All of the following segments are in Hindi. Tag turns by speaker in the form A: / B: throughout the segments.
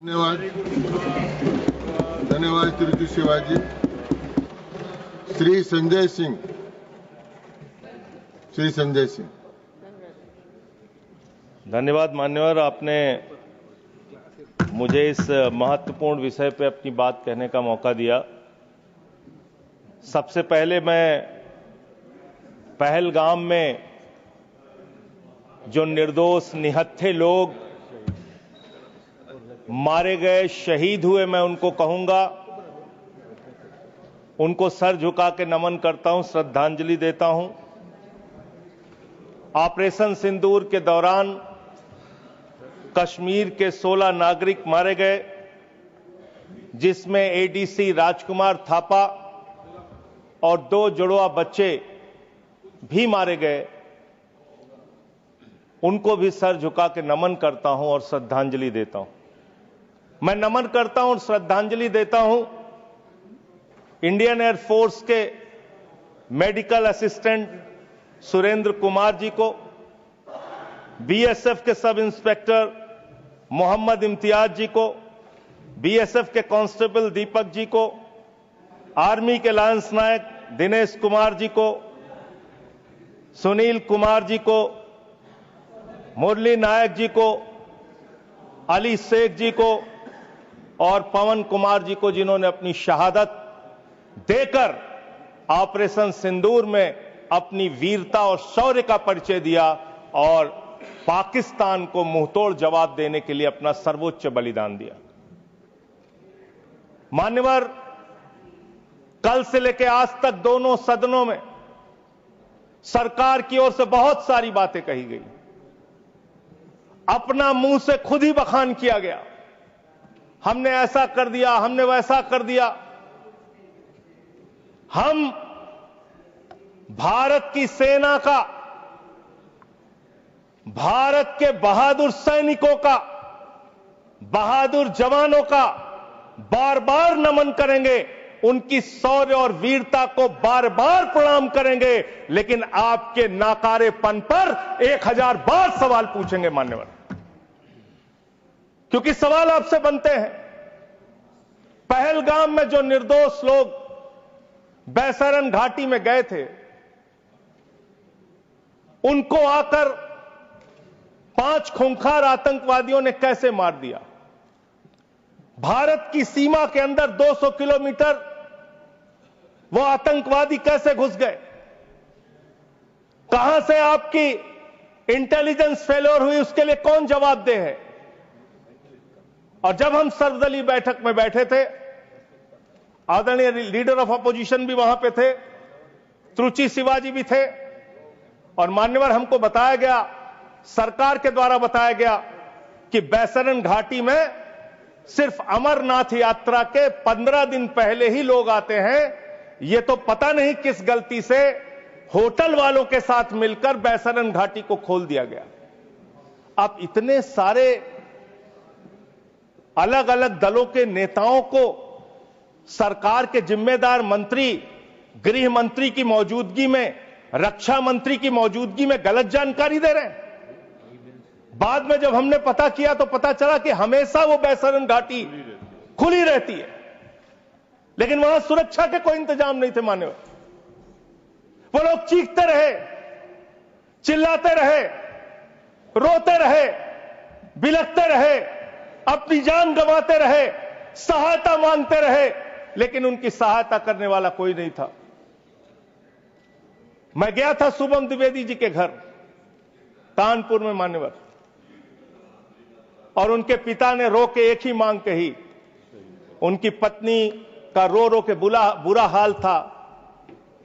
A: धन्यवाद धन्यवाद तिरुचि शिवाजी। श्री संजय सिंह।
B: धन्यवाद मान्यवर, आपने मुझे इस महत्वपूर्ण विषय पर अपनी बात कहने का मौका दिया। सबसे पहले मैं पहलगाम में जो निर्दोष निहत्थे लोग मारे गए, शहीद हुए, मैं उनको कहूंगा, उनको सर झुका के नमन करता हूं, श्रद्धांजलि देता हूं। ऑपरेशन सिंदूर के दौरान कश्मीर के 16 नागरिक मारे गए, जिसमें एडीसी राजकुमार थापा और 2 जुड़वा बच्चे भी मारे गए। उनको भी सर झुका के नमन करता हूं और श्रद्धांजलि देता हूं। मैं नमन करता हूं और श्रद्धांजलि देता हूं इंडियन एयरफोर्स के मेडिकल असिस्टेंट सुरेंद्र कुमार जी को, बीएसएफ के सब इंस्पेक्टर मोहम्मद इम्तियाज जी को, बीएसएफ के कांस्टेबल दीपक जी को, आर्मी के लांस नायक दिनेश कुमार जी को, सुनील कुमार जी को, मुरली नायक जी को, अली शेख जी को और पवन कुमार जी को, जिन्होंने अपनी शहादत देकर ऑपरेशन सिंदूर में अपनी वीरता और शौर्य का परिचय दिया और पाकिस्तान को मुंहतोड़ जवाब देने के लिए अपना सर्वोच्च बलिदान दिया। मान्यवर, कल से लेकर आज तक दोनों सदनों में सरकार की ओर से बहुत सारी बातें कही गई, अपना मुंह से खुद ही बखान किया गया। हमने ऐसा कर दिया, हमने वैसा कर दिया। हम भारत की सेना का, भारत के बहादुर सैनिकों का, बहादुर जवानों का बार बार नमन करेंगे, उनकी शौर्य और वीरता को बार बार प्रणाम करेंगे, लेकिन आपके नाकारेपन पर 1000 बार सवाल पूछेंगे मान्यवर, क्योंकि सवाल आपसे बनते हैं। पहलगाम में जो निर्दोष लोग बैसरन घाटी में गए थे, उनको आकर 5 खूंखार आतंकवादियों ने कैसे मार दिया? भारत की सीमा के अंदर 200 किलोमीटर वो आतंकवादी कैसे घुस गए? कहां से आपकी इंटेलिजेंस फेलियर हुई, उसके लिए कौन जवाबदेह है? और जब हम सर्वदलीय बैठक में बैठे थे, आदरणीय लीडर ऑफ अपोजिशन भी वहां पे थे, तिरुचि शिवाजी भी थे, और मान्यवर हमको बताया गया, सरकार के द्वारा बताया गया कि बैसरन घाटी में सिर्फ अमरनाथ यात्रा के 15 दिन पहले ही लोग आते हैं। ये तो पता नहीं किस गलती से होटल वालों के साथ मिलकर बैसरन घाटी को खोल दिया गया। अब इतने सारे अलग अलग दलों के नेताओं को सरकार के जिम्मेदार मंत्री, गृह मंत्री की मौजूदगी में, रक्षा मंत्री की मौजूदगी में गलत जानकारी दे रहे हैं। बाद में जब हमने पता किया तो पता चला कि हमेशा वो बैसरन घाटी खुली रहती है, लेकिन वहां सुरक्षा के कोई इंतजाम नहीं थे मान्यवर। वो लोग चीखते रहे, चिल्लाते रहे, रोते रहे, बिलखते रहे, अपनी जान गंवाते रहे, सहायता मांगते रहे, लेकिन उनकी सहायता करने वाला कोई नहीं था। मैं गया था शुभम द्विवेदी जी के घर कानपुर में मान्यवर, और उनके पिता ने रो के एक ही मांग कही। उनकी पत्नी का रो रो के बुरा हाल था।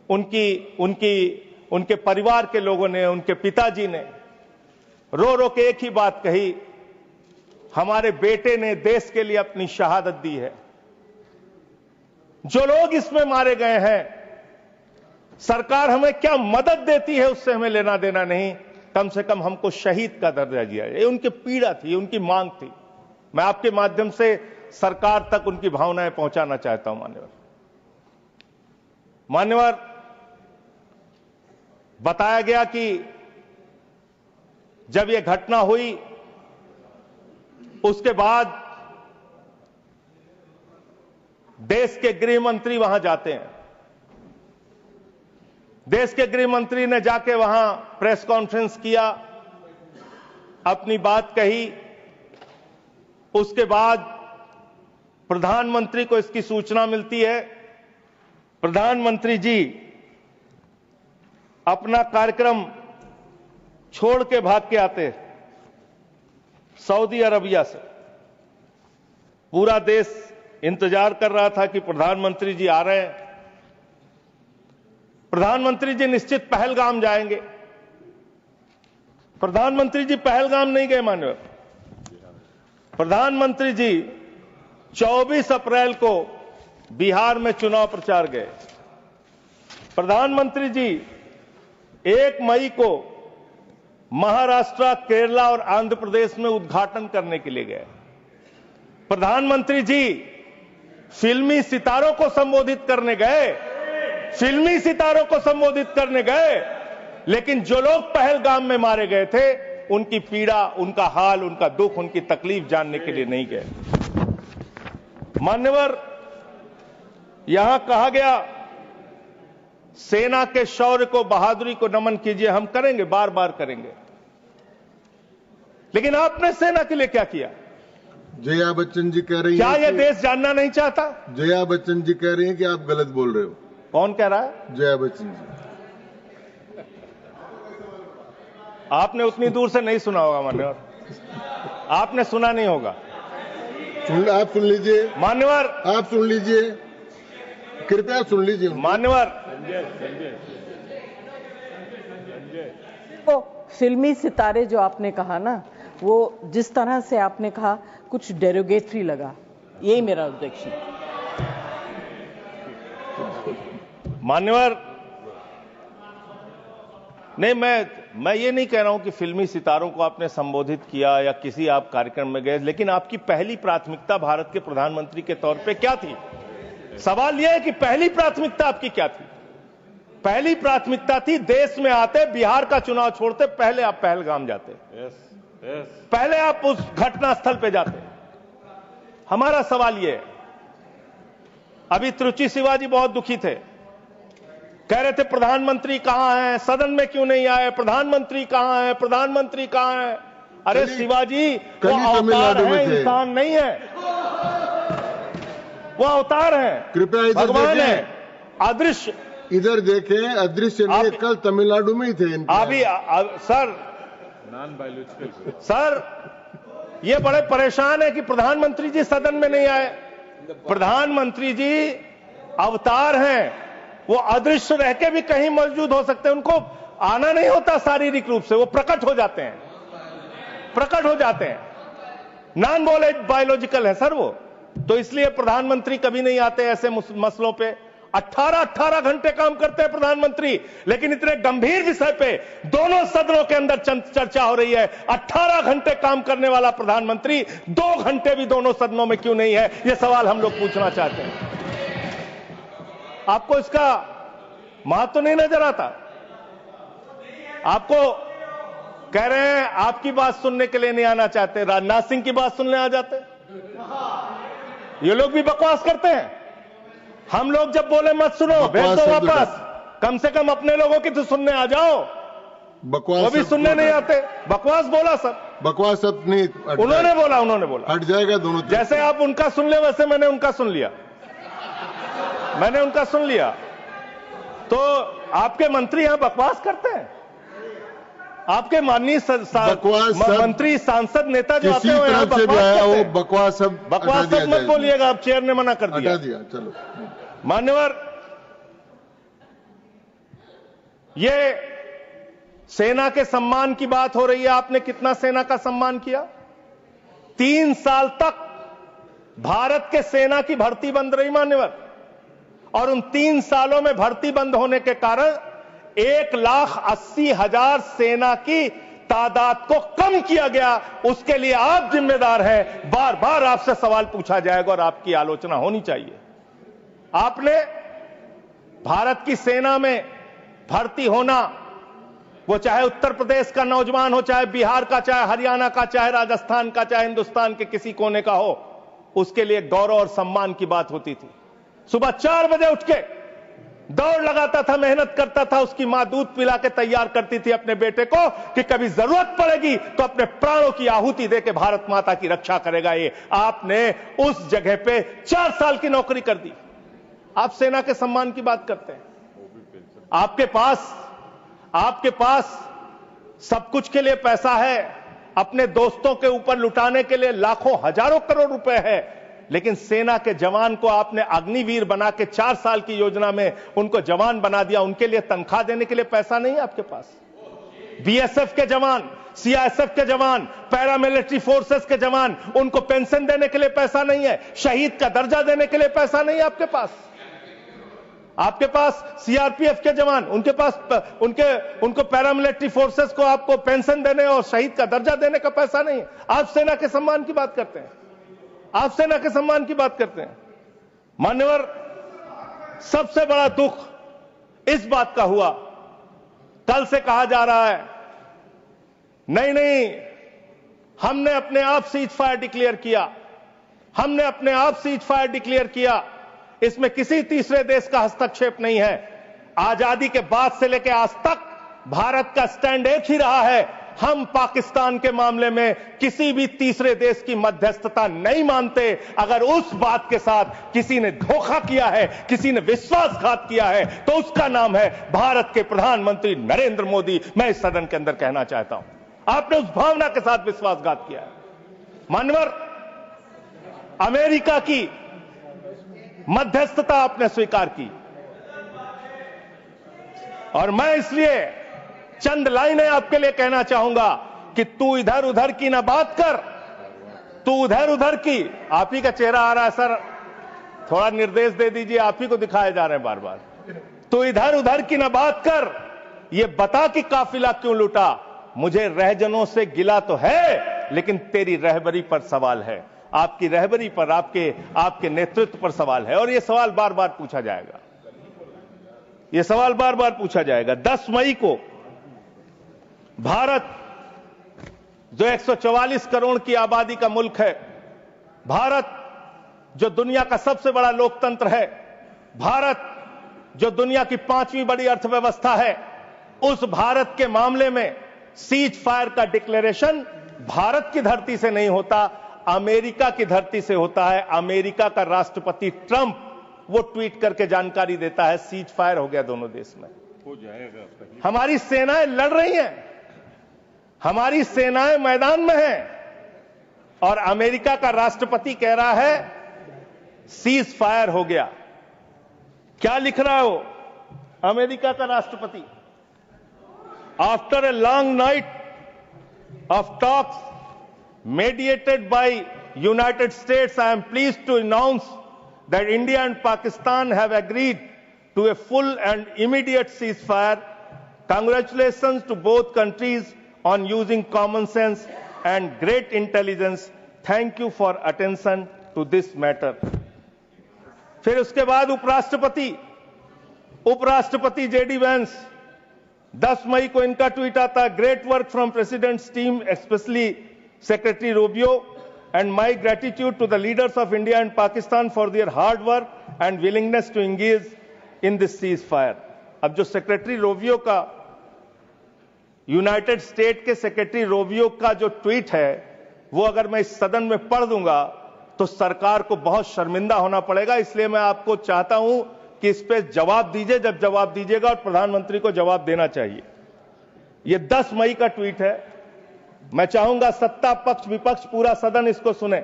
B: उनके परिवार के लोगों ने, उनके पिताजी ने रो रो के एक ही बात कही, हमारे बेटे ने देश के लिए अपनी शहादत दी है। जो लोग इसमें मारे गए हैं, सरकार हमें क्या मदद देती है उससे हमें लेना देना नहीं, कम से कम हमको शहीद का दर्जा दिया। ये उनकी पीड़ा थी, उनकी मांग थी। मैं आपके माध्यम से सरकार तक उनकी भावनाएं पहुंचाना चाहता हूं मान्यवर। बताया गया कि जब यह घटना हुई, उसके बाद देश के गृह मंत्री वहां जाते हैं। देश के गृह मंत्री ने जाके वहां प्रेस कॉन्फ्रेंस किया, अपनी बात कही। उसके बाद प्रधानमंत्री को इसकी सूचना मिलती है। प्रधानमंत्री जी अपना कार्यक्रम छोड़ के भाग के आते सऊदी अरबिया से। पूरा देश इंतजार कर रहा था कि प्रधानमंत्री जी आ रहे हैं। प्रधानमंत्री जी निश्चित पहलगाम जाएंगे। प्रधानमंत्री जी पहलगाम नहीं गए मान्यवर। प्रधानमंत्री जी 24 अप्रैल को बिहार में चुनाव प्रचार गए। प्रधानमंत्री जी 1 मई को महाराष्ट्र, केरला और आंध्र प्रदेश में उद्घाटन करने के लिए गए। प्रधानमंत्री जी फिल्मी सितारों को संबोधित करने गए, फिल्मी सितारों को संबोधित करने गए, लेकिन जो लोग पहलगाम में मारे गए थे उनकी पीड़ा, उनका हाल, उनका दुख, उनकी तकलीफ जानने के लिए नहीं गए। मान्यवर, यहां कहा गया सेना के शौर्य को, बहादुरी को नमन कीजिए। हम करेंगे, बार बार करेंगे, लेकिन आपने सेना के लिए क्या किया?
A: जया बच्चन जी कह रही
B: क्या
A: हैं
B: यह देश जानना नहीं चाहता?
A: जया बच्चन जी कह रही हैं कि आप गलत बोल रहे हो।
B: कौन कह रहा है?
A: जया बच्चन जी।
B: आपने उतनी दूर से नहीं सुना होगा मान्यवर, आपने सुना नहीं होगा।
A: आप सुन लीजिए
B: मान्यवर,
A: आप सुन लीजिए, कृपया सुन लीजिए
B: मान्यवर।
C: तो फिल्मी सितारे जो आपने कहा ना, वो जिस तरह से आपने कहा कुछ डेरोगेटरी लगा, यही मेरा ऑब्जेक्शन।
B: मान्यवर, नहीं, मैं ये नहीं कह रहा हूं कि फिल्मी सितारों को आपने संबोधित किया या किसी आप कार्यक्रम में गए, लेकिन आपकी पहली प्राथमिकता भारत के प्रधानमंत्री के तौर पे क्या थी? सवाल यह है कि पहली प्राथमिकता आपकी क्या थी? पहली प्राथमिकता थी देश में आते, बिहार का चुनाव छोड़ते, पहले आप पहलगाम जाते। पहले आप उस घटना स्थल पे जाते। हमारा सवाल यह है, अभी त्रुचि शिवाजी बहुत दुखी थे, कह रहे थे प्रधानमंत्री कहां हैं, सदन में क्यों नहीं आए, प्रधानमंत्री कहां हैं, प्रधानमंत्री कहां हैं? अरे शिवाजी, वो अवतार है, इंसान नहीं है। वो अवतार है,
A: कृपया
B: भगवान है, अदृश्य।
A: इधर देखें, अदृश्य नहीं, कल तमिलनाडु में ही थे
B: अभी सर, सर ये बड़े परेशान है कि प्रधानमंत्री जी सदन में नहीं आए। प्रधानमंत्री जी अवतार हैं, वो अदृश्य रह के भी कहीं मौजूद हो सकते हैं। उनको आना नहीं होता शारीरिक रूप से, वो प्रकट हो जाते हैं, प्रकट हो जाते हैं। नॉन बायोलॉजिकल है सर वो, तो इसलिए प्रधानमंत्री कभी नहीं आते ऐसे मसलों पे। 18 घंटे काम करते हैं प्रधानमंत्री, लेकिन इतने गंभीर विषय पे दोनों सदनों के अंदर चर्चा हो रही है। 18 घंटे काम करने वाला प्रधानमंत्री 2 घंटे भी दोनों सदनों में क्यों नहीं है? यह सवाल हम लोग पूछना चाहते हैं। आपको इसका महत्व नहीं नजर आता? आपको कह रहे हैं आपकी बात सुनने के लिए नहीं आना चाहते, राजनाथ सिंह की बात सुनने आ जाते। ये लोग भी बकवास करते हैं। हम लोग जब बोले मत सुनो, भेज दो वापस, कम से कम अपने लोगों की तो सुनने आ जाओ।
A: बकवास
B: वो भी सुनने नहीं आते। बकवास बोला सर,
A: बकवास सब नहीं,
B: उन्होंने बोला
A: हट जाएगा दोनों।
B: जैसे आप उनका सुन ले वैसे मैंने उनका सुन लिया, मैंने उनका सुन लिया। तो आपके मंत्री यहां बकवास करते हैं? आपके माननीय मंत्री, सांसद, नेता जो आते हैं यहां
A: बकवास सब
B: मत बोलिएगा, आप चेयर ने मना कर दिया।
A: चलो
B: मान्यवर, ये सेना के सम्मान की बात हो रही है। आपने कितना सेना का सम्मान किया? 3 साल तक भारत के सेना की भर्ती बंद रही मान्यवर, और उन 3 सालों में भर्ती बंद होने के कारण 1,80,000 सेना की तादाद को कम किया गया। उसके लिए आप जिम्मेदार हैं। बार बार आपसे सवाल पूछा जाएगा और आपकी आलोचना होनी चाहिए। आपने भारत की सेना में भर्ती होना, वो चाहे उत्तर प्रदेश का नौजवान हो, चाहे बिहार का, चाहे हरियाणा का, चाहे राजस्थान का, चाहे हिंदुस्तान के किसी कोने का हो, उसके लिए गौरव और सम्मान की बात होती थी। सुबह 4 बजे उठ के दौड़ लगाता था, मेहनत करता था, उसकी मां दूध पिला के तैयार करती थी अपने बेटे को कि कभी जरूरत पड़ेगी तो अपने प्राणों की आहुति देके भारत माता की रक्षा करेगा। ये आपने उस जगह पे 4 साल की नौकरी कर दी। आप सेना के सम्मान की बात करते हैं। आपके पास सब कुछ के लिए पैसा है, अपने दोस्तों के ऊपर लुटाने के लिए लाखों हजारों करोड़ रुपए है, लेकिन सेना के जवान को आपने अग्निवीर बना के 4 साल की योजना में उनको जवान बना दिया। उनके लिए तनख्वाह देने के लिए पैसा नहीं है आपके पास। बीएसएफ के जवान, सीआईएसएफ के जवान, पैरामिलिट्री फोर्सेस के जवान, उनको पेंशन देने के लिए पैसा नहीं है, शहीद का दर्जा देने के लिए पैसा नहीं है आपके पास। आपके पास सीआरपीएफ के जवान, उनको पैरामिलिट्री फोर्सेस को आपको पेंशन देने और शहीद का दर्जा देने का पैसा नहीं है। आप सेना के सम्मान की बात करते हैं। आप सेना के सम्मान की बात करते हैं। मान्यवर, सबसे बड़ा दुख इस बात का हुआ, कल से कहा जा रहा है नहीं, हमने अपने आप सीज फायर डिक्लेयर किया, हमने अपने आप सीज फायर डिक्लेयर किया, इसमें किसी तीसरे देश का हस्तक्षेप नहीं है। आजादी के बाद से लेकर आज तक भारत का स्टैंड एक ही रहा है, हम पाकिस्तान के मामले में किसी भी तीसरे देश की मध्यस्थता नहीं मानते। अगर उस बात के साथ किसी ने धोखा किया है, किसी ने विश्वासघात किया है, तो उसका नाम है भारत के प्रधानमंत्री नरेंद्र मोदी। मैं इस सदन के अंदर कहना चाहता हूं, आपने उस भावना के साथ विश्वासघात किया है। मानवर, अमेरिका की मध्यस्थता आपने स्वीकार की, और मैं इसलिए चंद लाइनें आपके लिए कहना चाहूंगा कि तू इधर उधर की ना बात कर, तू उधर उधर की। आप ही का चेहरा आ रहा है सर, थोड़ा निर्देश दे दीजिए, आप ही को दिखाए जा रहे हैं बार बार। तू इधर उधर की ना बात कर, ये बता कि काफिला क्यों लूटा। मुझे रहजनों से गिला तो है, लेकिन तेरी रहबरी पर सवाल है, आपकी रहबरी पर, आपके नेतृत्व पर सवाल है, और यह सवाल बार बार पूछा जाएगा। यह सवाल बार बार पूछा जाएगा। 10 मई को भारत, जो 144 करोड़ की आबादी का मुल्क है, भारत जो दुनिया का सबसे बड़ा लोकतंत्र है, भारत जो दुनिया की 5वीं बड़ी अर्थव्यवस्था है, उस भारत के मामले में सीज फायर का डिक्लेरेशन भारत की धरती से नहीं होता, अमेरिका की धरती से होता है। अमेरिका का राष्ट्रपति ट्रंप वो ट्वीट करके जानकारी देता है सीज फायर हो गया दोनों देश में, हो जाएगा। हमारी सेनाएं लड़ रही हैं, हमारी सेनाएं मैदान में हैं, और अमेरिका का राष्ट्रपति कह रहा है सीज फायर हो गया। क्या लिख रहा है वो अमेरिका का राष्ट्रपति? After a long night of talks mediated by United States, I am pleased to announce that India and Pakistan have agreed to a full and immediate ceasefire. Congratulations to both countries on using common sense and great intelligence. Thank you for attention to this matter. फिर उसके बाद उपराष्ट्रपति जेडी वैंस, 10 मई को इनका ट्वीट आता है, great work from president's team, specially Secretary Rubio, and my gratitude to the leaders of India and Pakistan for their hard work and willingness to engage in this ceasefire. अब जो सेक्रेटरी रोबियो का, यूनाइटेड स्टेट के सेक्रेटरी रोबियो का जो ट्वीट है, वो अगर मैं इस सदन में पढ़ दूंगा तो सरकार को बहुत शर्मिंदा होना पड़ेगा। इसलिए मैं आपको चाहता हूं कि इस पे जवाब दीजिए, जब जवाब दीजिएगा, और प्रधानमंत्री को जवाब देना चाहिए। ये 10 मई का ट्वीट है। मैं चाहूंगा सत्ता पक्ष विपक्ष पूरा सदन इसको सुने।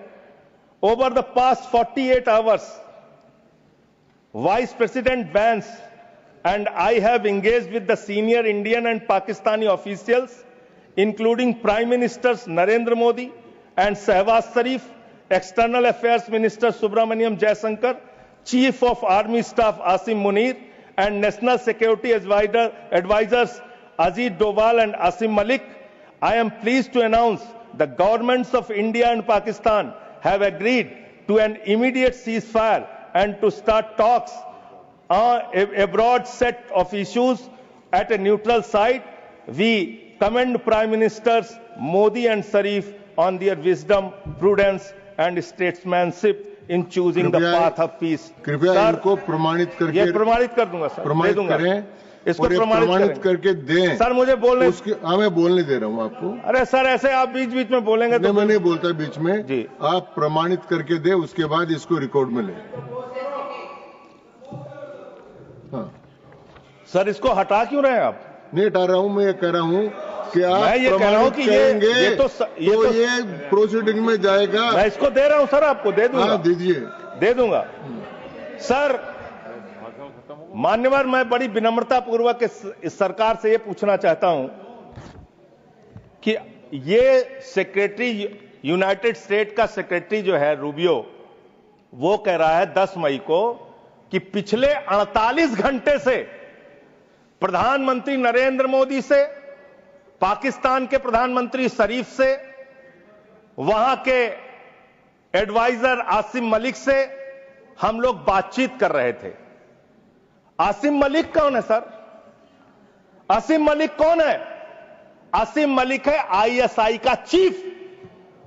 B: Over the past 48 hours, vice president Vance and I have engaged with the senior Indian and Pakistani officials, including Prime Ministers Narendra Modi and Shehbaz Sharif, External Affairs Minister Subramaniam Jaishankar, Chief of Army Staff Asim Munir, and National Security Advisors Ajit Doval and Asim Malik. I am pleased to announce the governments of India and Pakistan have agreed to an immediate ceasefire and to start talks a broad set of issues at a neutral site. We commend Prime Ministers Modi and Sharif on their wisdom, prudence and statesmanship in choosing the path of peace.
A: कृपया
B: Sir,
A: इनको प्रमाणित करके
B: ये प्रमाणित कर दूंगा सर, दे
A: प्रमाणित
B: दूंगा
A: करें,
B: इसको
A: और ये प्रमाणित करके दें।
B: सर मुझे बोलने,
A: उसके मैं बोलने दे रहा हूँ आपको।
B: अरे सर ऐसे आप बीच बीच में बोलेंगे तो
A: मैं नहीं बोलता बीच में
B: जी।
A: आप प्रमाणित करके दे, उसके बाद इसको रिकॉर्ड में ले। हाँ,
B: सर इसको हटा क्यों रहे हैं आप?
A: नहीं हटा रहा हूँ, मैं ये कह रहा हूँ कि आप
B: मैं ये कह रहा हूँ कि
A: करेंगे
B: ये तो
A: ये प्रोसीडिंग में जाएगा।
B: मैं इसको दे रहा हूँ सर, आपको दे दूंगा।
A: हाँ दीजिए,
B: दे दूंगा सर। मान्यवर, मैं बड़ी विनम्रता पूर्वक इस सरकार से ये पूछना चाहता हूं कि ये सेक्रेटरी, यूनाइटेड स्टेट का सेक्रेटरी जो है रूबियो, वो कह रहा है 10 मई को कि पिछले 48 घंटे से प्रधानमंत्री नरेंद्र मोदी से, पाकिस्तान के प्रधानमंत्री शरीफ से, वहां के एडवाइजर आसिम मलिक से हम लोग बातचीत कर रहे थे। आसिम मलिक कौन है सर? आसिम मलिक कौन है? आसिम मलिक है आईएसआई का चीफ,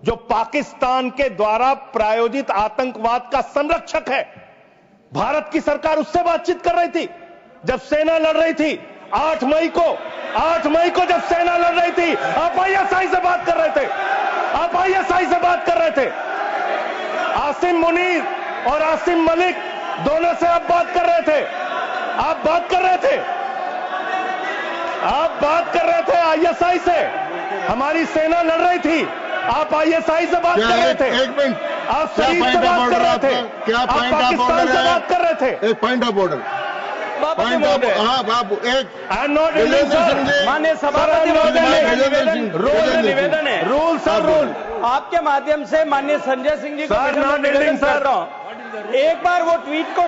B: जो पाकिस्तान के द्वारा प्रायोजित आतंकवाद का संरक्षक है। भारत की सरकार उससे बातचीत कर रही थी जब सेना लड़ रही थी। 8 मई को जब सेना लड़ रही थी, आप आईएसआई से बात कर रहे थे। आप आईएसआई से बात कर रहे थे। आसिम मुनीर और आसिम मलिक दोनों से आप बात कर रहे थे। आप बात कर रहे थे आईएसआई से। हमारी सेना लड़ रही थी, आप आईएसआई से बात कर रहे थे।
A: एक मिनट,
B: आप शरीफ से बात कर रहे थे।
A: क्या
B: आप
A: पॉइंट ऑफ
B: पाकिस्तान
A: ऑर्डर
B: से
A: है?
B: बात कर रहे थे।
A: एक point of order, point of, हाँ बाबू, एक
B: I am not in sir.
D: माननीय सभापति महोदय, निवेदन है,
B: रूल सर, रूल
D: आपके माध्यम से माननीय संजय सिंह जी को
B: सर,
D: निवेदन करता हूं। एक बार वो ट्वीट को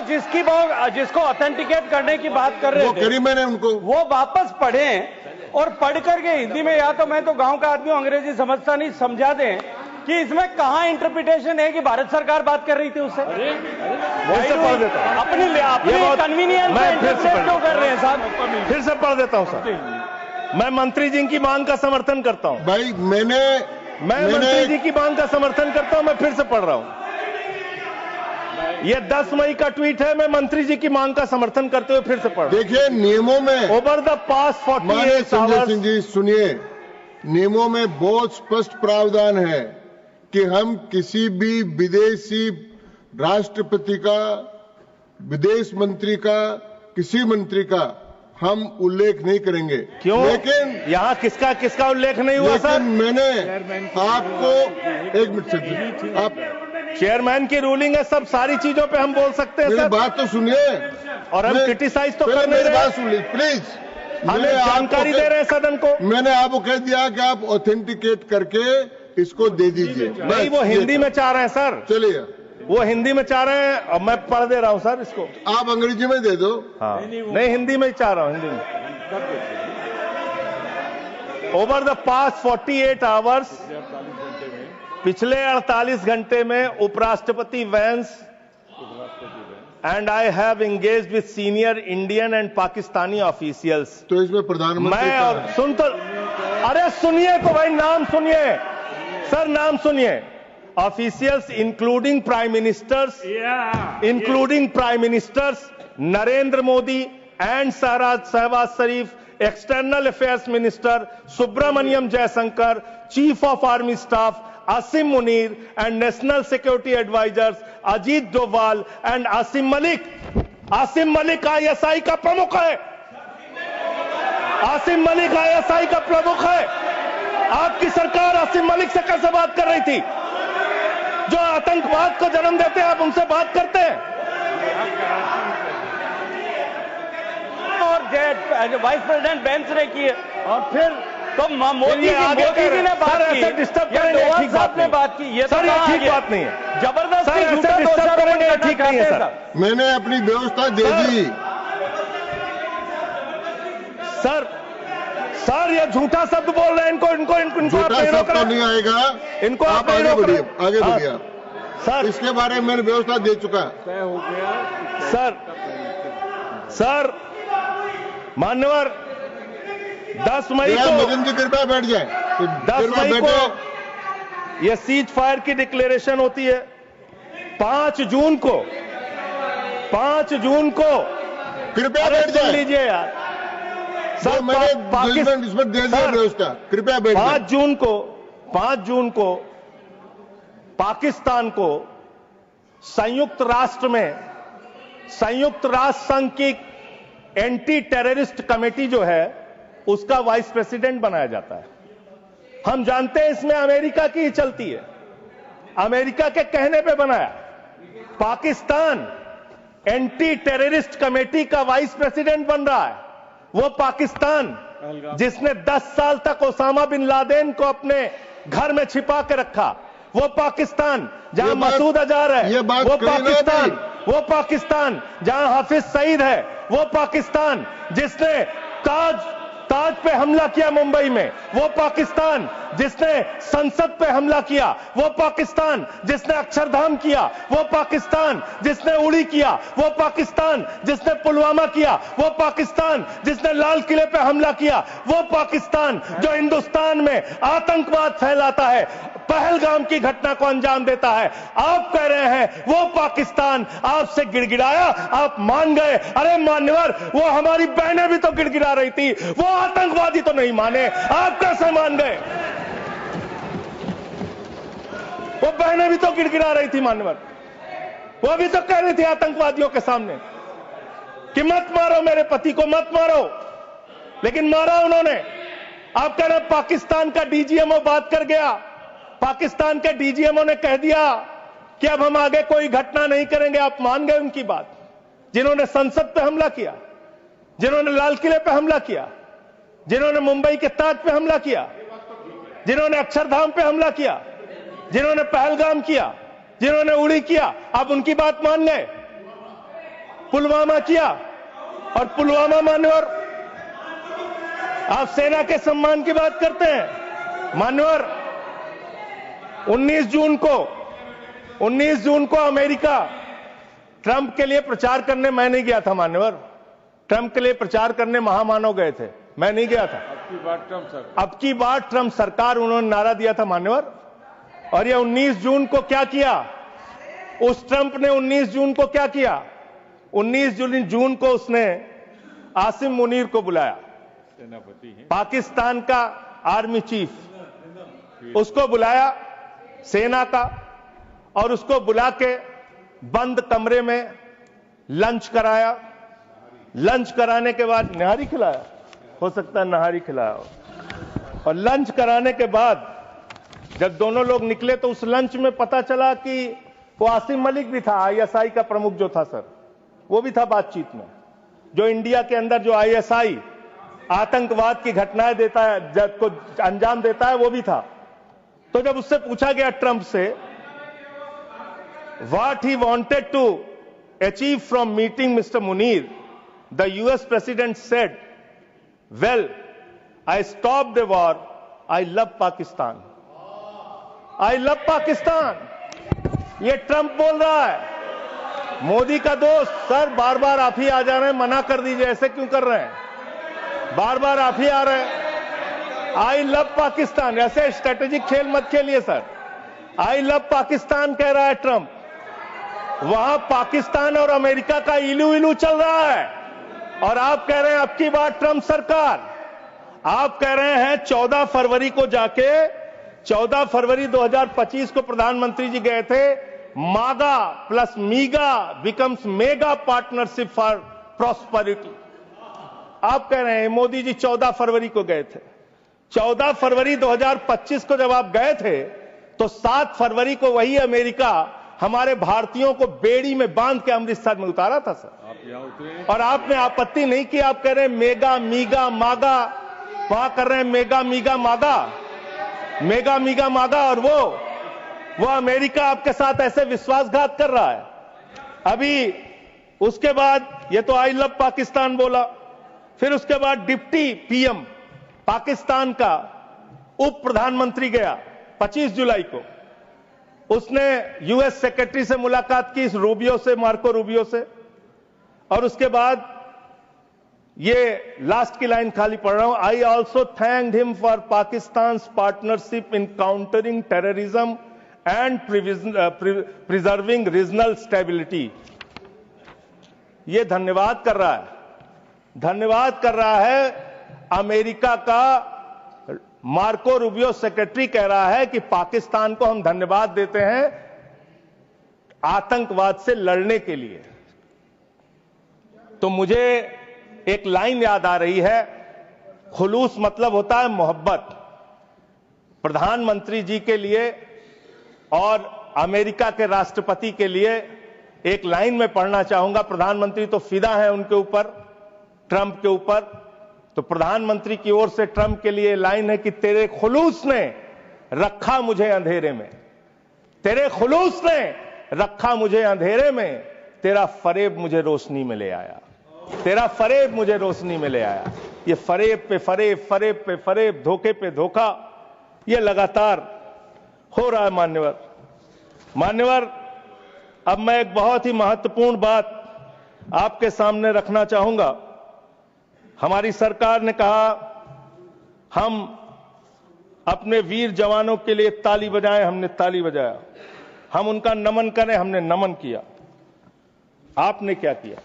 D: जिसको ऑथेंटिकेट करने की बात कर रहे
A: वो
D: थे,
A: करी मैंने उनको,
D: वो वापस पढ़ें और पढ़ करके हिंदी में, या तो मैं तो गांव का आदमी हूं, अंग्रेजी समझता नहीं, समझा दें कि इसमें कहां इंटरप्रिटेशन है कि भारत सरकार बात कर रही थी उससे।
B: वैसे पढ़ देता हूं।
D: अपनी कन्वीनियंस
B: मैं
D: में
B: फिर से
D: इंटरप्रेट क्यों कर रहे हैं साहब?
B: फिर से पढ़ देता हूं सर। मैं मंत्री जी की मांग का समर्थन करता हूं।
A: भाई
B: मैं मंत्री जी की मांग का समर्थन करता हूं। मैं फिर से पढ़ रहा हूं। ये 10 मई का ट्वीट है। मैं मंत्री जी की मांग का समर्थन करते हुए फिर से पढ़ रहा हूं।
A: देखिए, नियमों में
B: over the past 48
A: Sanjay
B: hours,
A: Singh ji सुनिए, नियमों में बहुत स्पष्ट प्रावधान है कि हम किसी भी विदेशी राष्ट्रपति का, विदेश मंत्री का, किसी मंत्री का हम उल्लेख नहीं करेंगे।
B: क्यों?
A: लेकिन
B: यहां किसका उल्लेख नहीं हुआ सर?
A: मैंने आपको, एक मिनट से, आप
B: चेयरमैन की रूलिंग है, सब सारी चीजों पे हम बोल सकते हैं
A: मेरी
B: सर।
A: बात तो सुनिए,
B: और हम क्रिटिसाइज तो कर नहीं
A: मेरी
B: रहे।
A: बात सुन लीजिए प्लीज।
B: हमें जानकारी दे रहे हैं सदन को।
A: मैंने आपको कह दिया कि आप ऑथेंटिकेट करके इसको दे दीजिए।
B: नहीं, वो हिंदी में चाह रहे हैं सर।
A: चलिए,
B: वो हिंदी में चाह रहे हैं और मैं पढ़ दे रहा हूं सर इसको।
A: आप अंग्रेजी में दे दो।
B: हाँ, नहीं हिंदी में ही चाह रहा हूं, हिंदी में। ओवर द पास्ट 48 आवर्स, पिछले 48 घंटे में उपराष्ट्रपति Vance and I have engaged with senior Indian and Pakistani officials.
A: तो इसमें प्रधानमंत्री
B: मैं और सुन तो, अरे सुनिए तो भाई, नाम सुनिए सर, नाम सुनिए। Officials including prime ministers Narendra Modi and Shahbaz Sharif, external affairs minister Subrahmanyam Jaishankar, chief of army staff Asim Munir and national security advisers Ajit Doval and Asim Malik. Asim Malik ISI का प्रमुख है। आसिम मलिक आईएसआई का प्रमुख है। आपकी सरकार आसिम मलिक से कैसे बात कर रही थी? जो आतंकवाद को जन्म देते हैं, आप उनसे बात करते हैं।
D: और वाइस प्रेसिडेंट बेंच ने की है, और फिर तो मोदी जी ने बात की,
B: डिस्टर्ब करेंगे, ठीक बात
D: ने बात की। ये
B: सर, ये ठीक बात नहीं है।
D: जबरदस्ती
B: डिस्टर्ब करेंगे, ठीक नहीं है सर।
A: मैंने अपनी व्यवस्था दे दी।
B: सर ये झूठा शब्द बोल रहे हैं। इनको
A: झूठा शब्द तो नहीं आएगा।
B: इनको
A: आप आगे बढ़िए, आगे बढ़िए
B: सर।
A: इसके बारे में मैंने व्यवस्था दे चुका।
B: सर मान्यवर, 10 मई को,
A: मदन जी कृपया बैठ जाए।
B: 10 मई को यह सीज फायर की डिक्लेरेशन होती है। 5 जून को
A: कृपया
B: अरे
A: बैठ
B: सुन
A: जाए।
B: लीजिए यार
A: सर, मैंने जजमेंट इसमें दे दिया
B: सर,
A: उसका, कृपया बैठ जाए।
B: 5 जून को पाकिस्तान को संयुक्त राष्ट्र संघ की एंटी टेररिस्ट कमेटी जो है उसका वाइस प्रेसिडेंट बनाया जाता है। हम जानते हैं इसमें अमेरिका की ही चलती है, अमेरिका के कहने पे बनाया। पाकिस्तान एंटी टेररिस्ट कमेटी का वाइस प्रेसिडेंट बन रहा है। वो पाकिस्तान जिसने 10 साल तक ओसामा बिन लादेन को अपने घर में छिपा के रखा, वो पाकिस्तान जहां मसूद अजहर है, वो पाकिस्तान जहां हाफिज सईद है, वो पाकिस्तान जिसने ताज पे हमला किया मुंबई में, वो पाकिस्तान जिसने संसद पे हमला किया, वो पाकिस्तान जिसने अक्षरधाम किया, वो पाकिस्तान जिसने उड़ी किया, वो पाकिस्तान जिसने पुलवामा किया, वो पाकिस्तान जिसने लाल किले पे हमला किया, वो पाकिस्तान जो हिंदुस्तान में आतंकवाद फैलाता है, पहलगाम की घटना को अंजाम देता है। आप कह रहे हैं वो पाकिस्तान आपसे गिड़गिड़ाया, आप मान गए। अरे मान्यवर, वो हमारी बहनें भी तो गिड़गिड़ा रही थी, वो आतंकवादी तो नहीं माने, आप कैसे मान गए? वो बहनें भी तो गिड़गिड़ा रही थी मान्यवर, वो भी तो कह रही थी आतंकवादियों के सामने कि मत मारो मेरे पति को, मत मारो, लेकिन मारा उन्होंने। आप कह रहे पाकिस्तान का डीजीएमओ बात कर गया, पाकिस्तान के डीजीएमओ ने कह दिया कि अब हम आगे कोई घटना नहीं करेंगे। आप मान गए उनकी बात? जिन्होंने संसद पे हमला किया, जिन्होंने लाल किले पे हमला किया, जिन्होंने मुंबई के ताज पे हमला किया, जिन्होंने अक्षरधाम पे हमला किया, जिन्होंने पहलगाम किया, जिन्होंने उड़ी किया, आप उनकी बात मान गए? पुलवामा किया, और पुलवामा मान्यवर, आप सेना के सम्मान की बात करते हैं मान्यवर। 19 जून को अमेरिका ट्रंप के लिए प्रचार करने मैं नहीं गया था मान्यवर, ट्रंप के लिए प्रचार करने महामानव गए थे, मैं नहीं गया था। अब की बार ट्रंप सरकार उन्होंने नारा दिया था मान्यवर। और ये 19 जून को क्या किया? उस ट्रंप ने 19 जून को क्या किया? 19 जून को उसने आसिम मुनीर को बुलाया, पाकिस्तान का आर्मी चीफ, उसको बुलाया सेना का, और उसको बुला के बंद कमरे में लंच कराया। लंच कराने के बाद नहारी खिलाया, हो सकता है नहारी खिलाया हो। और लंच कराने के बाद जब दोनों लोग निकले तो उस लंच में पता चला कि वो आसिम मलिक भी था, आईएसआई का प्रमुख जो था सर, वो भी था बातचीत में। जो इंडिया के अंदर जो आईएसआई आतंकवाद की घटनाएं देता है, जब को अंजाम देता है, वो भी था। तो जब उससे पूछा गया ट्रंप से what he wanted to achieve from meeting mister Munir, the US president said, well I stop the war, I love Pakistan, I love Pakistan. ये ट्रंप बोल रहा है। मोदी का दोस्त, सर बार बार आप ही आ जा रहे हैं, मना कर दीजिए, ऐसे क्यों कर रहे हैं? बार बार आप ही आ रहे हैं। आई लव पाकिस्तान, ऐसे स्ट्रेटेजिक खेल मत खेलिए सर। आई लव पाकिस्तान कह रहा है ट्रंप। वहां पाकिस्तान और अमेरिका का इलू इलू चल रहा है, और आप कह रहे हैं अब की बार ट्रंप सरकार। आप कह रहे हैं 14 फरवरी को जाके, 14 फरवरी 2025 को प्रधानमंत्री जी गए थे, मागा plus मीगा becomes mega partnership for prosperity. आप कह रहे हैं मोदी जी 14 फरवरी को गए थे। 14 फरवरी 2025 को जब आप गए थे तो 7 फरवरी को वही अमेरिका हमारे भारतीयों को बेड़ी में बांध के अमृतसर में उतारा था सर। आप यहां उतरे और आपने आपत्ति नहीं की। आप कह रहे हैं मेगा मीगा मागा, वहां कर रहे हैं मेगा मीगा मागा, मेगा मीगा मागा, और वो अमेरिका आपके साथ ऐसे विश्वासघात कर रहा है। अभी उसके बाद ये तो आई लव पाकिस्तान बोला, फिर उसके बाद डिप्टी पीएम पाकिस्तान का उप प्रधानमंत्री गया 25 जुलाई को, उसने यूएस सेक्रेटरी से मुलाकात की, रूबियो से, मार्को रूबियो से, और उसके बाद ये लास्ट की लाइन खाली पढ़ रहा हूं, I also thanked him for Pakistan partnership in countering terrorism and preserving regional stability। ये धन्यवाद कर रहा है अमेरिका का मार्को रूबियो सेक्रेटरी कह रहा है कि पाकिस्तान को हम धन्यवाद देते हैं आतंकवाद से लड़ने के लिए। तो मुझे एक लाइन याद आ रही है, खुलूस मतलब होता है मोहब्बत। प्रधानमंत्री जी के लिए और अमेरिका के राष्ट्रपति के लिए एक लाइन में पढ़ना चाहूंगा। प्रधानमंत्री तो फिदा है उनके ऊपर, ट्रंप के ऊपर, तो प्रधानमंत्री की ओर से ट्रंप के लिए लाइन है कि तेरे खुलूस ने रखा मुझे अंधेरे में, तेरे खुलूस ने रखा मुझे अंधेरे में, तेरा फरेब मुझे रोशनी में ले आया, तेरा फरेब मुझे रोशनी में ले आया। ये फरेब पे फरेब, फरेब पे फरेब, धोखे पे धोखा, ये लगातार हो रहा है। मान्यवर, अब मैं एक बहुत ही महत्वपूर्ण बात आपके सामने रखना चाहूंगा। हमारी सरकार ने कहा हम अपने वीर जवानों के लिए ताली बजाएं, हमने ताली बजाया। हम उनका नमन करें, हमने नमन किया। आपने क्या किया?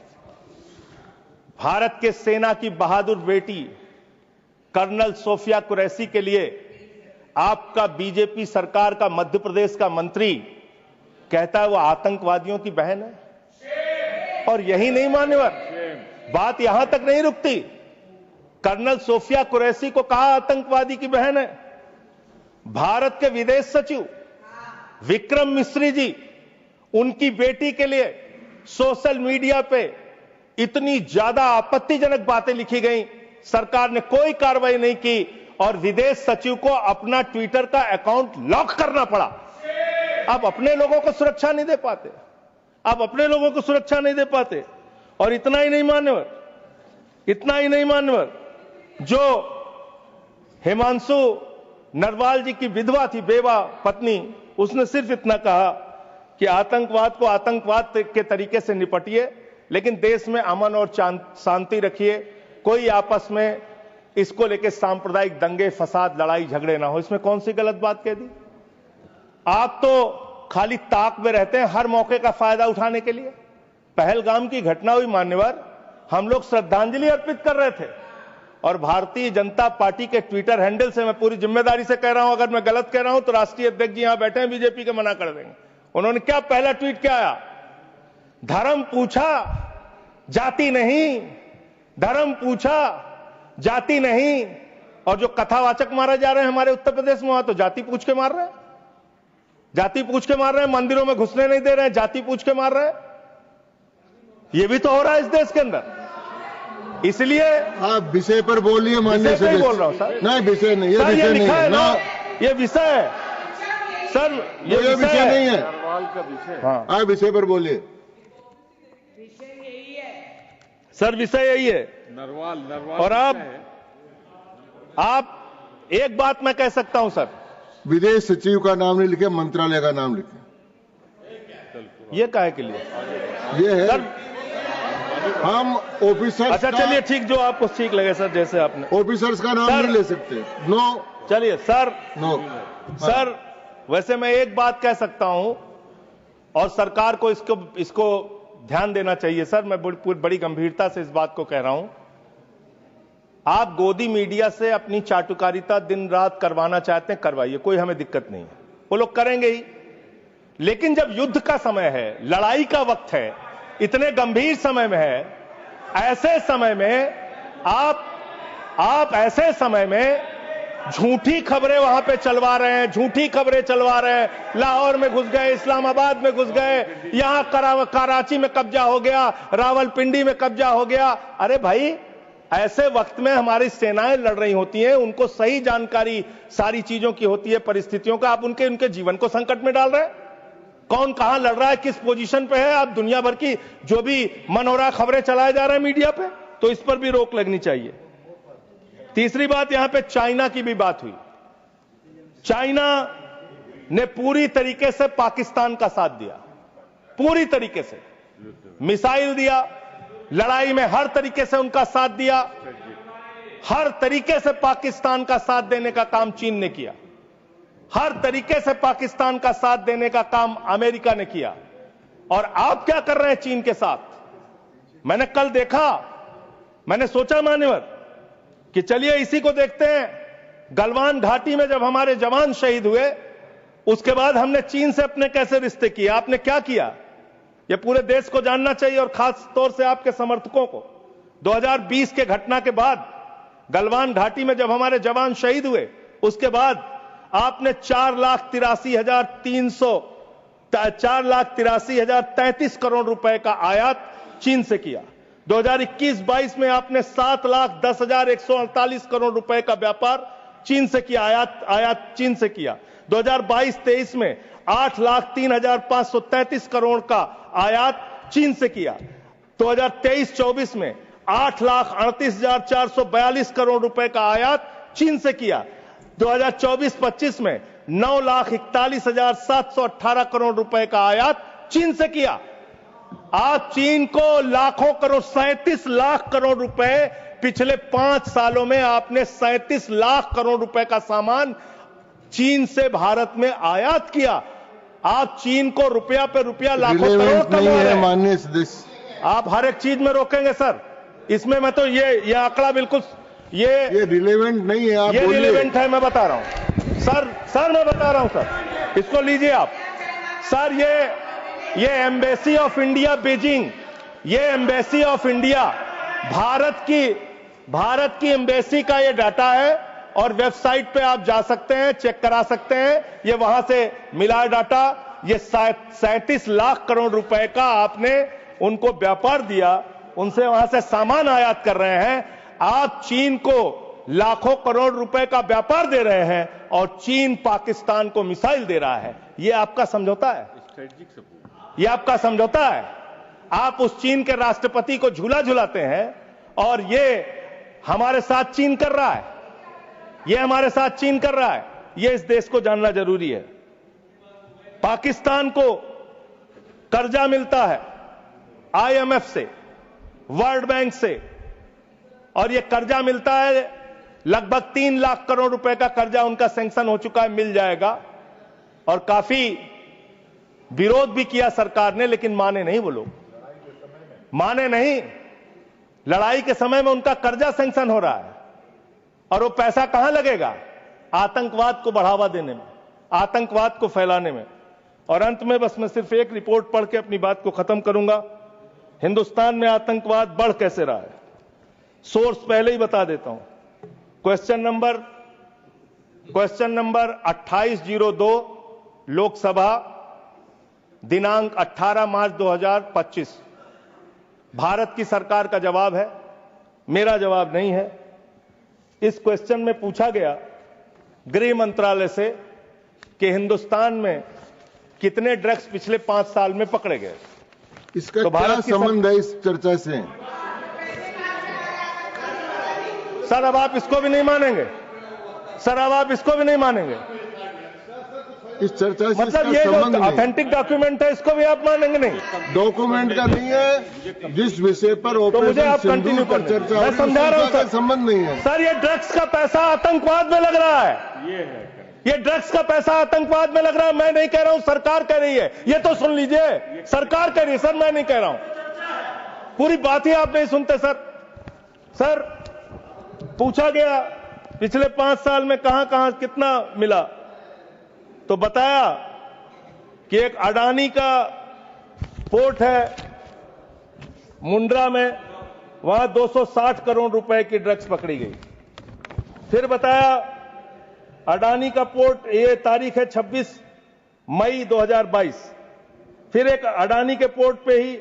B: भारत के सेना की बहादुर बेटी कर्नल सोफिया कुरैशी के लिए आपका बीजेपी सरकार का मध्य प्रदेश का मंत्री कहता है वो आतंकवादियों की बहन है। और यही नहीं मान्यवर, बात यहां तक नहीं रुकती। कर्नल सोफिया कुरैशी को कहा आतंकवादी की बहन है। भारत के विदेश सचिव विक्रम मिस्री जी, उनकी बेटी के लिए सोशल मीडिया पे इतनी ज्यादा आपत्तिजनक बातें लिखी गई, सरकार ने कोई कार्रवाई नहीं की और विदेश सचिव को अपना ट्विटर का अकाउंट लॉक करना पड़ा। अब अपने लोगों को सुरक्षा नहीं दे पाते, अब अपने लोगों को सुरक्षा नहीं दे पाते। और इतना ही नहीं मान्यवर, जो हिमांशु नरवाल जी की विधवा थी, बेवा पत्नी, उसने सिर्फ इतना कहा कि आतंकवाद को आतंकवाद के तरीके से निपटिए, लेकिन देश में अमन और शांति रखिए, कोई आपस में इसको लेके सांप्रदायिक दंगे फसाद लड़ाई झगड़े ना हो। इसमें कौन सी गलत बात कह दी? आप तो खाली ताक में रहते हैं हर मौके का फायदा उठाने के लिए। पहलगाम की घटना हुई मान्यवर, हम लोग श्रद्धांजलि अर्पित कर रहे थे और भारतीय जनता पार्टी के ट्विटर हैंडल से, मैं पूरी जिम्मेदारी से कह रहा हूं, अगर मैं गलत कह रहा हूं तो राष्ट्रीय अध्यक्ष जी यहां बैठे हैं बीजेपी के, मना कर देंगे। उन्होंने क्या पहला ट्वीट क्या आया? धर्म पूछा जाति नहीं, धर्म पूछा जाति नहीं। और जो कथावाचक मारे जा रहे हैं हमारे उत्तर प्रदेश में, वहां तो जाति पूछ के मार रहे हैं, जाति पूछ के मार रहे हैं, मंदिरों में घुसने नहीं दे रहे हैं, जाति पूछ के मार रहे हैं। ये भी तो हो रहा है इस देश के अंदर। इसलिए
A: आप विषय पर बोलिए। माननीय
B: सदस्य बोल रहा हूं सर।
A: नहीं, विषय नहीं,
B: ये
A: विषय नहीं है ना,
B: ये विषय है सर, ये
A: विषय नहीं है।
B: हाँ,
A: आप विषय पर बोलिए
B: सर, विषय यही है।
E: नरवाल
B: और आप एक बात मैं कह सकता हूं सर,
A: विदेश सचिव का नाम नहीं लिखे, मंत्रालय का नाम लिखे।
B: ये काहे के लिए?
A: ये है
B: सर,
A: हम ऑफिसर्स।
B: अच्छा चलिए ठीक, जो आपको ठीक लगे सर, जैसे आपने।
A: ऑफिसर्स का नाम
B: सर,
A: नहीं ले सकते। नो,
B: चलिए सर,
A: नो
B: सर, वैसे मैं एक बात कह सकता हूं और सरकार को इसको ध्यान देना चाहिए सर। मैं बड़ी गंभीरता से इस बात को कह रहा हूं। आप गोदी मीडिया से अपनी चाटुकारिता दिन रात करवाना चाहते हैं, करवाइए, कोई हमें दिक्कत नहीं है, वो लोग करेंगे ही। लेकिन जब युद्ध का समय है, लड़ाई का वक्त है, इतने गंभीर समय में है, ऐसे समय में आप ऐसे समय में झूठी खबरें वहां पे चलवा रहे हैं, झूठी खबरें चलवा रहे हैं। लाहौर में घुस गए, इस्लामाबाद में घुस गए, यहां कराची में कब्जा हो गया, रावलपिंडी में कब्जा हो गया। अरे भाई, ऐसे वक्त में हमारी सेनाएं लड़ रही होती हैं, उनको सही जानकारी सारी चीजों की होती है, परिस्थितियों का। आप उनके जीवन को संकट में डाल रहे हैं। कौन कहां लड़ रहा है, किस पोजीशन पे है, आप दुनिया भर की जो भी मनोरा खबरें चलाए जा रहे हैं मीडिया पे, तो इस पर भी रोक लगनी चाहिए। तीसरी बात, यहां पे चाइना की भी बात हुई। चाइना ने पूरी तरीके से पाकिस्तान का साथ दिया, पूरी तरीके से मिसाइल दिया, लड़ाई में हर तरीके से उनका साथ दिया, हर तरीके से पाकिस्तान का साथ देने का काम चीन ने किया। हर तरीके से पाकिस्तान का साथ देने का काम अमेरिका ने किया। और आप क्या कर रहे हैं चीन के साथ? मैंने कल देखा, मैंने सोचा मान्यवर कि चलिए इसी को देखते हैं। गलवान घाटी में जब हमारे जवान शहीद हुए, उसके बाद हमने चीन से अपने कैसे रिश्ते किए, आपने क्या किया, यह पूरे देश को जानना चाहिए और खास तौर से आपके समर्थकों को। 2020 के घटना के बाद गलवान घाटी में जब हमारे जवान शहीद हुए, उसके बाद आपने 4,83,033 करोड़ रुपए का आयात चीन से किया। 2021-22 में आपने 7,10,148 करोड़ रुपए का व्यापार चीन से किया, आयात चीन से किया। 2022-23 में 8,03,533 करोड़ का आयात चीन से किया। 2023-24 में 8,38,442 करोड़ रुपए का आयात चीन से किया। 2024-25 में 9,41,718 करोड़ रुपए का आयात चीन से किया। आप चीन को लाखों करोड़, 37 लाख करोड़ रुपए पिछले 5 सालों में आपने 37 लाख करोड़ रुपए का सामान चीन से भारत में आयात किया। आप चीन को रुपया पे रुपया, लाखों करोड़ कमा रहे हैं।
A: माननीय सदस्य,
B: आप हर एक चीज में रोकेंगे सर। इसमें मैं तो ये आंकड़ा बिल्कुल ये
A: रिलेवेंट नहीं है। आप
B: ये रिलेवेंट है, मैं बता रहा हूं सर मैं बता रहा हूं सर, इसको लीजिए आप सर। ये एम्बेसी ऑफ इंडिया बीजिंग, ये एम्बेसी ऑफ इंडिया भारत की एम्बेसी का ये डाटा है और वेबसाइट पे आप जा सकते हैं, चेक करा सकते हैं। ये वहां से मिला डाटा। ये 37 लाख करोड़ रुपए का आपने उनको व्यापार दिया, उनसे वहां से सामान आयात कर रहे हैं। आप चीन को लाखों करोड़ रुपए का व्यापार दे रहे हैं और चीन पाकिस्तान को मिसाइल दे रहा है। ये आपका समझौता है, ये आपका समझौता है। आप उस चीन के राष्ट्रपति को झूला झुलाते हैं और ये हमारे साथ चीन कर रहा है, ये हमारे साथ चीन कर रहा है। ये इस देश को जानना जरूरी है। पाकिस्तान को कर्जा मिलता है IMF से, वर्ल्ड बैंक से, और ये कर्जा मिलता है लगभग 3 लाख करोड़ रुपए का कर्जा उनका सैंक्शन हो चुका है, मिल जाएगा। और काफी विरोध भी किया सरकार ने, लेकिन माने नहीं वो लोग, माने नहीं। लड़ाई के समय में उनका कर्जा सैंक्शन हो रहा है और वो पैसा कहां लगेगा? आतंकवाद को बढ़ावा देने में, आतंकवाद को फैलाने में। और अंत में बस मैं सिर्फ एक रिपोर्ट पढ़ के अपनी बात को खत्म करूंगा। हिंदुस्तान में आतंकवाद बढ़ कैसे रहा है, सोर्स पहले ही बता देता हूं। क्वेश्चन नंबर 2802 लोकसभा, दिनांक 18 मार्च 2025। भारत की सरकार का जवाब है, मेरा जवाब नहीं है। इस क्वेश्चन में पूछा गया गृह मंत्रालय से कि हिंदुस्तान में कितने ड्रग्स पिछले 5 साल में पकड़े गए।
A: इसका तो क्या संबंध है इस चर्चा से?
B: सर अब आप इसको भी नहीं मानेंगे, सर अब आप इसको भी नहीं मानेंगे।
A: इस चर्चा से
B: मतलब ये जो ऑथेंटिक डॉक्यूमेंट है इसको भी आप मानेंगे नहीं?
A: डॉक्यूमेंट का नहीं है, जिस विषय पर
B: तो मुझे आप कंटिन्यू
A: पर चर्चा,
B: मैं समझा रहा हूं सर,
A: संबंध नहीं है।
B: सर ये ड्रग्स का पैसा आतंकवाद में लग रहा है, ये ड्रग्स का पैसा आतंकवाद में लग रहा है। मैं नहीं कह रहा हूं, सरकार कह रही है। ये तो सुन लीजिए, सरकार कह रही है सर, मैं नहीं कह रहा हूं। पूरी बात ही आप नहीं सुनते सर। पूछा गया पिछले 5 साल में कहां कहां कितना मिला, तो बताया कि एक अडानी का पोर्ट है मुंद्रा में, वहां 260 करोड़ रुपए की ड्रग्स पकड़ी गई। फिर बताया अडानी का पोर्ट, ये तारीख है 26 मई 2022। फिर एक अडानी के पोर्ट पे ही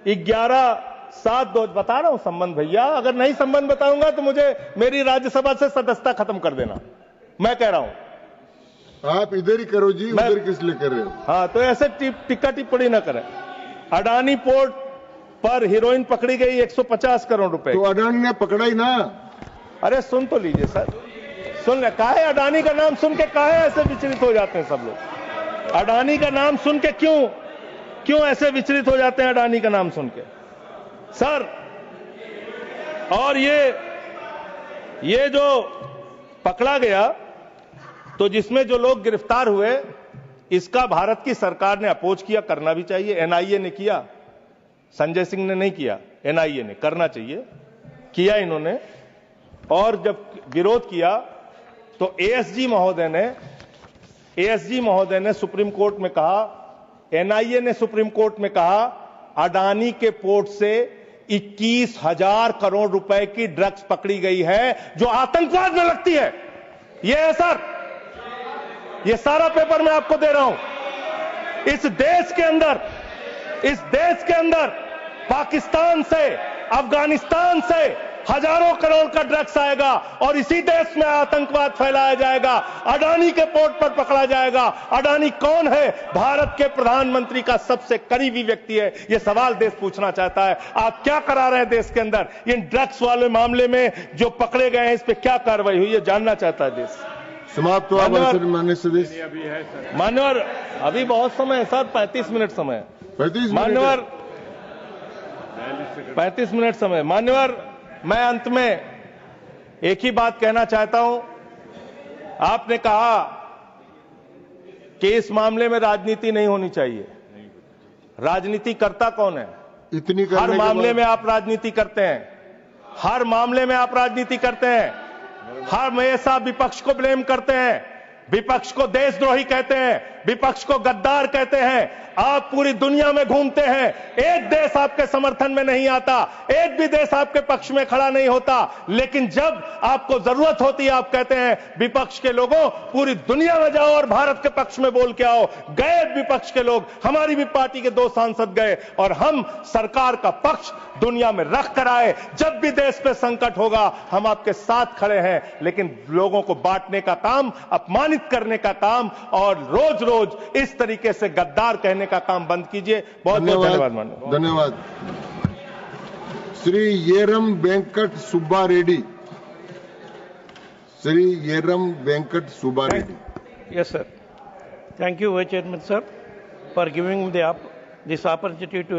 B: 11/7 बता रहा हूं संबंध भैया, अगर नहीं संबंध बताऊंगा तो मुझे मेरी राज्यसभा से सदस्यता खत्म कर देना। मैं कह रहा हूं
A: आप इधर ही करो जी, उधर किस लिए कर रहे हो?
B: हाँ, तो ऐसे टिक्का टिप्पणी ना करें। अडानी पोर्ट पर हीरोइन पकड़ी गई 150 करोड़ रुपए।
A: तो अडानी ने पकड़ा ही ना।
B: अरे सुन तो लीजिए सर, सुन ले। काहे अडानी का नाम सुन के काहे ऐसे विचलित हो जाते हैं सब लोग? अडानी का नाम सुन के क्यों ऐसे विचलित हो जाते हैं अडानी का नाम सुन के सर? और ये जो पकड़ा गया तो जिसमें जो लोग गिरफ्तार हुए, इसका भारत की सरकार ने अपोज किया, करना भी चाहिए। एनआईए ने किया, संजय सिंह ने नहीं किया, एनआईए ने करना चाहिए, किया इन्होंने। और जब विरोध किया तो एएसजी महोदय ने सुप्रीम कोर्ट में कहा, एनआईए ने सुप्रीम कोर्ट में कहा, अडानी के पोर्ट से 21,000 करोड़ रुपए की ड्रग्स पकड़ी गई है जो आतंकवाद में लगती है। यह है सर, यह सारा पेपर मैं आपको दे रहा हूं। इस देश के अंदर पाकिस्तान से, अफगानिस्तान से हजारों करोड़ का ड्रग्स आएगा और इसी देश में आतंकवाद फैलाया जाएगा, अडानी के पोर्ट पर पकड़ा जाएगा। अडानी कौन है? भारत के प्रधानमंत्री का सबसे करीबी व्यक्ति है। यह सवाल देश पूछना चाहता है, आप क्या करा रहे हैं देश के अंदर? इन ड्रग्स वाले मामले में जो पकड़े गए हैं, इस पर क्या कार्रवाई हुई है, जानना चाहता है देश।
A: समाप्त हुआ माननीय सदस्य।
B: मान्यवर, अभी बहुत समय है सर, 35 मिनट समय है।
A: 35
B: मान्यवर, 35 मिनट समय। मान्यवर, मैं अंत में एक ही बात कहना चाहता हूं। आपने कहा कि इस मामले में राजनीति नहीं होनी चाहिए। राजनीति करता कौन है? हर मामले में आप राजनीति करते हैं, हर मामले में आप राजनीति करते हैं, हमेशा विपक्ष को ब्लेम करते हैं, विपक्ष को देशद्रोही कहते हैं, विपक्ष को गद्दार कहते हैं। आप पूरी दुनिया में घूमते हैं, एक देश आपके समर्थन में नहीं आता, एक भी देश आपके पक्ष में खड़ा नहीं होता, लेकिन जब आपको जरूरत होती है आप कहते हैं विपक्ष के लोगों पूरी दुनिया में जाओ और भारत के पक्ष में बोल के आओ। गए विपक्ष के लोग, हमारी भी पार्टी के 2 सांसद गए और हम सरकार का पक्ष दुनिया में रख कर आए। जब भी देश पे संकट होगा हम आपके साथ खड़े हैं, लेकिन लोगों को बांटने का काम, अपमानित करने का काम और रोज रोज इस तरीके से गद्दार कहने का काम बंद कीजिए। बहुत बहुत धन्यवाद। माननीय
A: धन्यवाद। Shri येरम Venkat Subba Reddy. Shri येरम Venkat Subba Reddy.
E: Yes, sir. Thank you, Vice Chairman, sir, for giving me this opportunity to